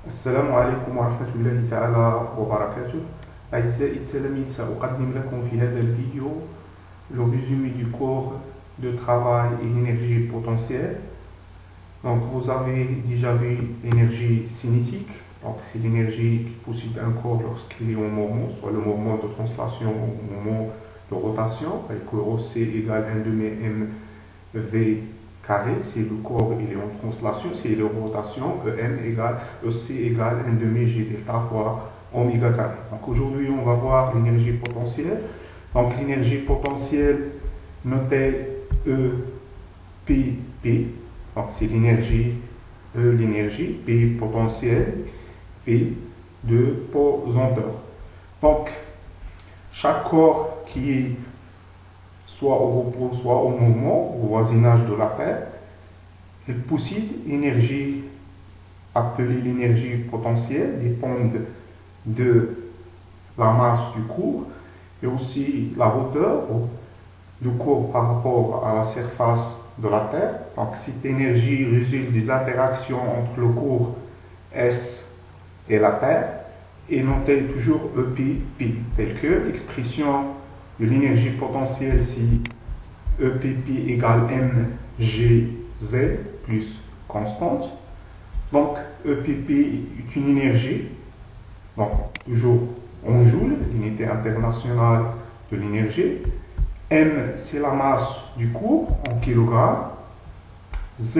السلام عليكم ورحمة الله تعالى وبركاته. أعزائي التلاميذ، سأقدم لكم في هذا الفيديو le résumé du cours de travail et l'énergie potentielle. Donc vous avez déjà vu l'énergie cinétique. Donc c'est l'énergie qui possède un corps lorsqu'il est en mouvement, soit le mouvement de translation ou le mouvement de rotation, avec OC égale 1 demi mv carré, si le corps il est en translation, si il est en rotation, EC égale 1 demi G delta fois oméga carré. Donc aujourd'hui on va voir l'énergie potentielle. Donc l'énergie potentielle notée EPP, donc c'est l'énergie, l'énergie, P potentielle, P de pesanteur. Donc chaque corps qui est soit au repos, soit au mouvement, au voisinage de la Terre, il possède une énergie appelée l'énergie potentielle, dépendant de la masse du corps et aussi la hauteur du corps par rapport à la surface de la Terre. Donc cette énergie résulte des interactions entre le corps S et la Terre et notée toujours EPP, telle que l'expression de l'énergie potentielle si EPP égale mgz plus constante. Donc EPP est une énergie, donc toujours en joules, l'unité internationale de l'énergie. M c'est la masse du corps en kilogrammes. Z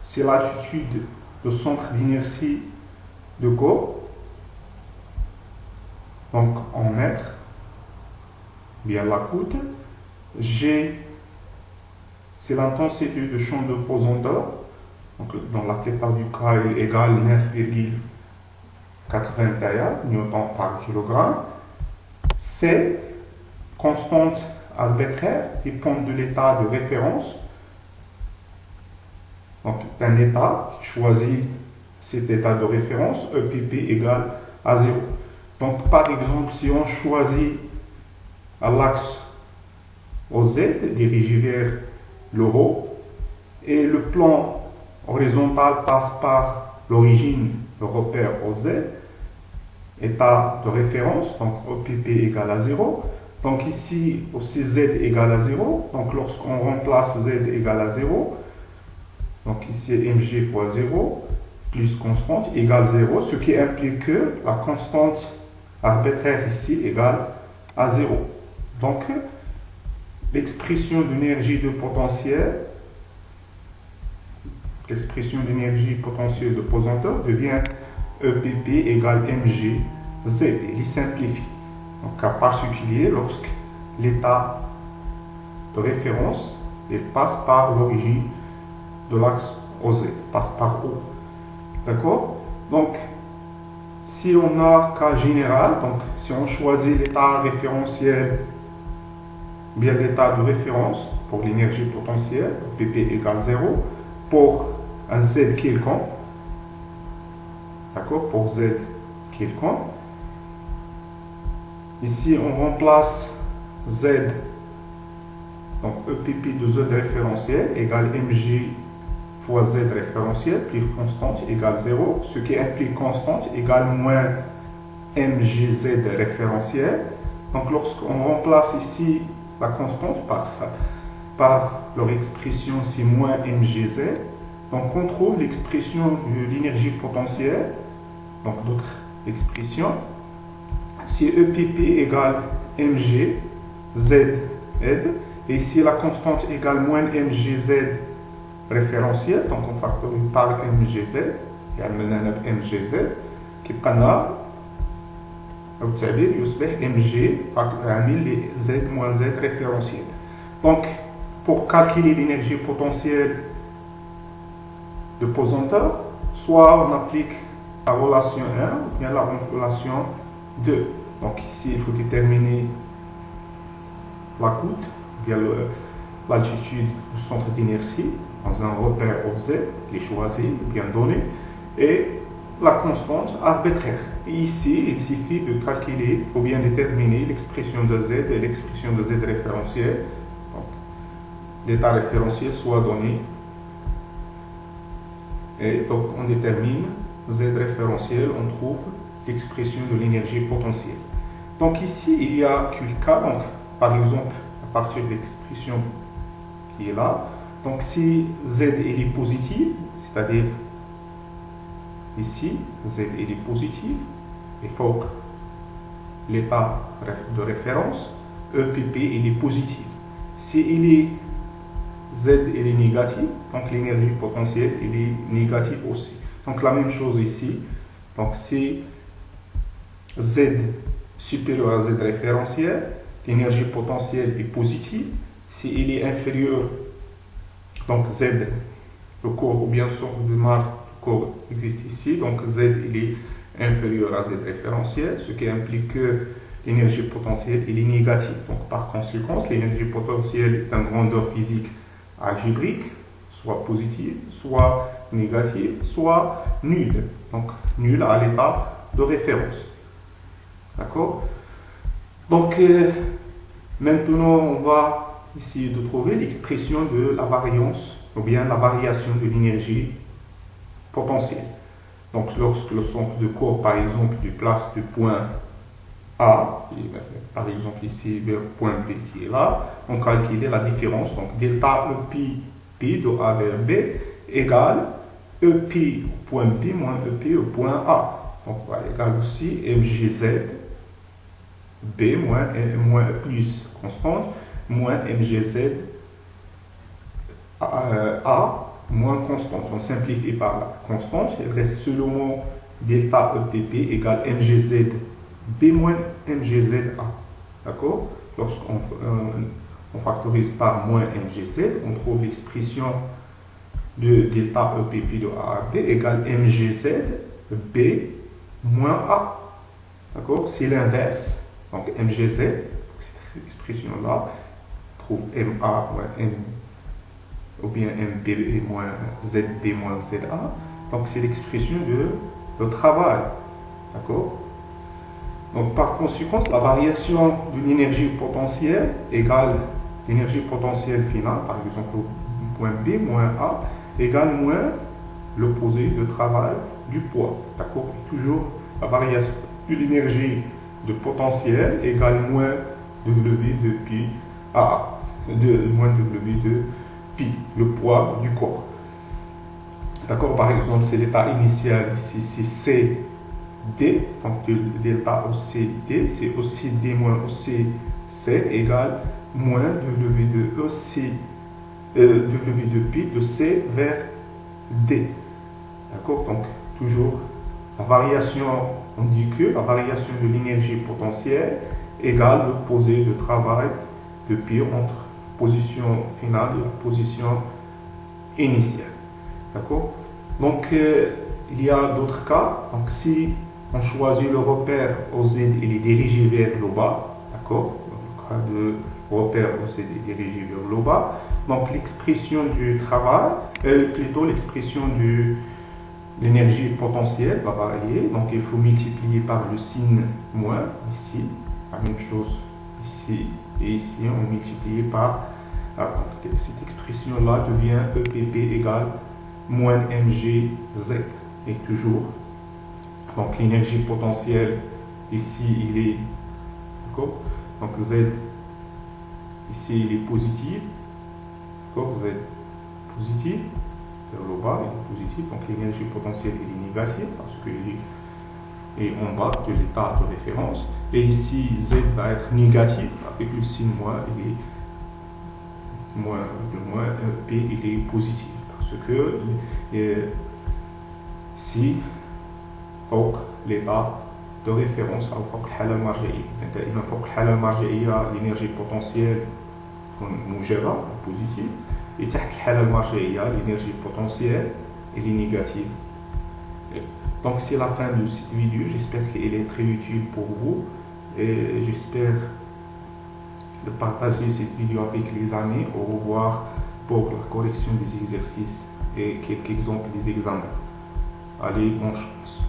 c'est l'altitude de centre d'inertie de corps, donc en mètres, bien la coûte. G c'est l'intensité de champ de pesanteur, donc dans la plupart du cas il est égal à 9,81 newton par kilogramme. C constante arbitraire dépend de l'état de référence, donc un état qui choisit cet état de référence, EPP égale à 0. Donc par exemple si on choisit à l'axe OZ dirigé vers le haut et le plan horizontal passe par l'origine, le repère OZ, état de référence, donc EPP égale à 0. Donc ici aussi Z égale à 0, donc lorsqu'on remplace Z égale à 0, donc ici mg fois 0 plus constante égale 0, ce qui implique que la constante arbitraire ici égale à 0. Donc l'expression d'énergie de potentiel, l'expression d'énergie potentielle de pesanteur devient EPP égale mgz, il simplifie. Donc cas particulier lorsque l'état de référence passe par l'origine de l'axe OZ, passe par O. D'accord? Donc si on a cas général, donc si on choisit l'état référentiel, bien l'état de référence pour l'énergie potentielle, PP égale 0, pour un Z quelconque, d'accord, pour Z quelconque. Ici, on remplace Z, donc EPP de Z référentiel égale mg fois Z référentiel plus constante égale 0, ce qui implique constante égale moins mgz référentiel. Donc lorsqu'on remplace ici la constante par leur expression c'est moins mgz, donc on trouve l'expression de l'énergie potentielle, donc d'autres expressions. Si EPP égale mg, z aide, et ici la constante égale moins mgz référentiel, donc on factorise par mgz, يعني mgz كيبقى لنا أو التعبير يصبح mg عامل z moins z référentiel. Donc pour calculer l'énergie potentielle de pesanteur, soit on applique la relation 1 ou bien la relation 2. Donc ici il faut déterminer la coûte, bien l'altitude du centre d'inertie dans un repère OZ, les choisi, bien donné, et la constante arbitraire. Et ici, il suffit de calculer ou bien déterminer l'expression de Z et l'expression de Z référentielle. Donc, l'état référentiel soit donné. Et donc, on détermine Z référentiel, on trouve l'expression de l'énergie potentielle. Donc ici, il y a quelques cas. Donc, par exemple, à partir de l'expression qui est là, donc si Z est positive, c'est-à-dire ici, Z est positive, il faut l'état de référence, EPP il est positif. Si Z est négatif, donc l'énergie potentielle il est négative aussi. Donc la même chose ici. Donc si Z supérieur à Z référentiel, l'énergie potentielle est positive. Si il est inférieur, donc Z, le corps ou bien sorte de masse du corps existe ici, donc Z il est inférieur à Z référentiel, ce qui implique que l'énergie potentielle est négative. Donc par conséquent, l'énergie potentielle est une grandeur physique algébrique, soit positive, soit négative, soit nulle. Donc nulle à l'état de référence. D'accord? Donc maintenant on va essayer de trouver l'expression de la variance ou bien la variation de l'énergie potentielle. Donc lorsque le centre de corps par exemple déplace du point A, par exemple ici vers point B qui est là, on calcule la différence, donc delta EP de A vers B égale EP au point B moins EP au point A. Donc voilà, égale aussi MGZ B moins plus constante moins MGZ A moins constante. On simplifie par la constante, il reste seulement delta EPP égale MGZ B moins MGZ A. D'accord? Lorsqu'on factorise par moins MGZ, on trouve l'expression de delta EPP de A à B égale MGZ B moins A. D'accord? C'est l'inverse. Donc MGZ, cette expression-là, trouve MA moins M ou bien MB moins ZB moins ZA. Donc c'est l'expression de travail. D'accord? Donc par conséquent, la variation de l'énergie potentielle égale l'énergie potentielle finale, par exemple au point B moins A, égale moins l'opposé de travail du poids. D'accord? Toujours la variation de l'énergie de potentiel égale moins W de pi A, moins W de pi, le poids du corps. D'accord? Par exemple, c'est l'état initial ici, c'est CD, donc delta OCD, c'est OCD moins OCC égale moins W de EC, W de pi de C vers D. D'accord? Donc, toujours la variation, on dit que la variation de l'énergie potentielle égale l'opposé de travail de pi entre position finale et la position initiale. D'accord? Donc, il y a d'autres cas. Donc, si on choisit le repère OZ, il est dirigé vers le bas. D'accord? Dans le cas de repère OZ est dirigé vers le bas. Donc, l'expression du travail, plutôt l'expression de l'énergie potentielle va varier. Donc, il faut multiplier par le signe moins ici. La même chose ici et ici, on multiplie par. Cette expression-là devient EPP égale moins MGZ. Et toujours. Donc, l'énergie potentielle ici, il est. D'accord? Donc, Z ici, il est positif. D'accord? Z positif. Vers le bas, il est positif. Donc, l'énergie potentielle, il est négative parce qu'il est en bas de l'état de référence. Et ici, Z va être négatif avec le signe moins, il est moins, P, il est positif. Parce que si فوق l'état de référence أو فوق الحالة المرجعية. دائما فوق الحالة المرجعية l'énergie potentielle تكون موجبة positive. Et تحت الحالة المرجعية l'énergie potentielle elle est négative. Donc c'est la fin de cette vidéo. J'espère qu'elle est très utile pour vous. Et j'espère de partager cette vidéo avec les amis. Au revoir pour la correction des exercices et quelques exemples des examens. Allez, bonne chance.